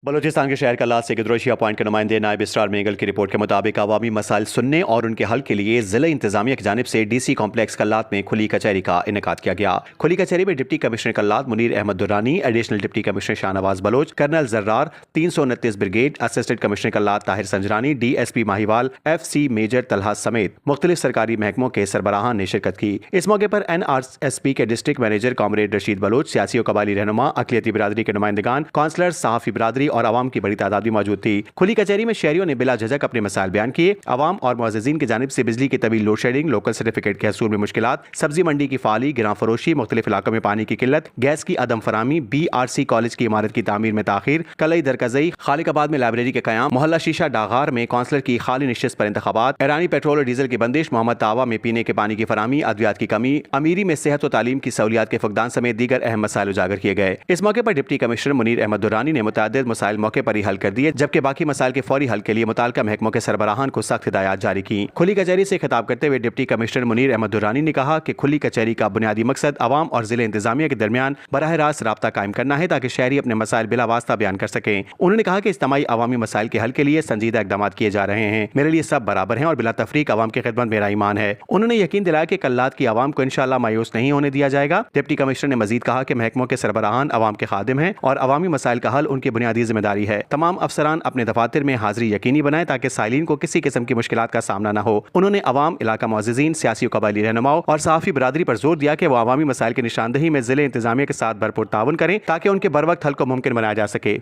बलूचिस्तान के शहर कल्लात से गिदरोशिया पॉइंट के नुमाइंदे नायब इसरार मेंगल की रिपोर्ट के मुताबिक अवामी मसाइल सुनने और उनके हल के लिए जिला इंतजामिया की जानिब से DC कॉम्प्लेक्स कल्लात में खुली कचहरी का इनेकाद किया गया। खुली कचहरी में deputy commissioner Kalat Munir Ahmed Durrani, additional deputy commissioner Shahnawaz Baloch, colonel Zarrar, 329 brigade, assistant commissioner Kalat Tahir Sanjrani, DSP Mahiwal, FC major Talha समेत मुख्तलिफ सरकारी महकमों के सरबराहान ने शिरकत की। इस मौके पर NRSP के district manager comrade Rashid Baloch, सियासी और कबायली रहनुमा, अक़लियती बिरादरी के नुमाइंदगान, काउंसलर, सहाफ़ी बिरादरी और आवाम की बड़ी तादाद भी मौजूद थी। खुली कचहरी में शहरियों ने बिला झिझक अपने मसाइल बयान किए। आवाम और मुअज़्ज़िज़ीन की जानिब से बिजली की तवील लोड शेडिंग, लोकल सर्टिफिकेट के हसूल में मुश्किलात, सब्जी मंडी की फाली, गिरां फरोशी, मुख्तलिफ इलाकों में पानी की किल्लत, गैस की अदम फरामी, BRC कॉलेज की इमारत की तामीर में ताखीर, कलई दरकजई, खालिकाबाद में लाइब्रेरी के क़याम, मोहल्ला शीशा डागार में काउंसलर की खाली निश्चित पर इंतखाबात, ईरानी पेट्रोल और डीजल की बंदिश, मोहम्मद तावा में पीने के पानी की फरामी, अद्वियात की कमी, अमीरी में सेहत और तालीम की सहूलियात के फुकदान समेत दीगर अहम मसाइल उजागर किए गए। इस मौके पर डिप्टी कमिश्नर मुनीर अहमद दुर्रानी ने मुतअद्दिद मसाइल मौके पर ही हल कर दिए, जबकि बाकी मसाइल के फौरी हल के लिए मुताल्लिका महकमों के सरबराहान को सख्त हिदायत जारी की। खुली कचहरी से खिताब करते हुए डिप्टी कमिश्नर मुनीर अहमद दुर्रानी ने कहा कि खुली कचहरी का बुनियादी मकसद आवाम और जिले इंतजामिया के दरमियान बराह रास्त राब्ता कायम करना है, ताकि शहरी अपने मसाइल बिला वास्ता बयान कर सकें। उन्होंने कहा कि इज्तिमाई अवामी मसाइल के हल के लिए संजीदा इकदाम किए जा रहे हैं। मेरे लिए सब बराबर हैं और बिला तफरीक अवाम की खिदमत मेरा ईमान है। उन्होंने यकीन दिलाया कि कल्लात की आवाम को इंशाअल्लाह मायूस नहीं होने दिया जाएगा। डिप्टी कमिश्नर ने मजीद कहा कि महकमों के सरबराहान अवाम के खादिम हैं और अवामी मसाइल का हल उनकी बुनियादी जिम्मेदारी है। तमाम अफसरान अपने दफातर में हाजिरी यकीनी बनाएं ताकि साइलिन को किसी किस्म की मुश्किलात का सामना न हो। उन्होंने अवाम, इलाका मुअज़्ज़िज़ीन, सियासी और कबायली रहनुमाओं और सहाफ़ी बिरादरी पर जोर दिया कि वो अवामी मसाइल की निशानदही में जिले इंतजामिया के साथ भरपूर ताउन करें ताकि उनके बर वक्त हल को मुमकिन बनाया जा सके।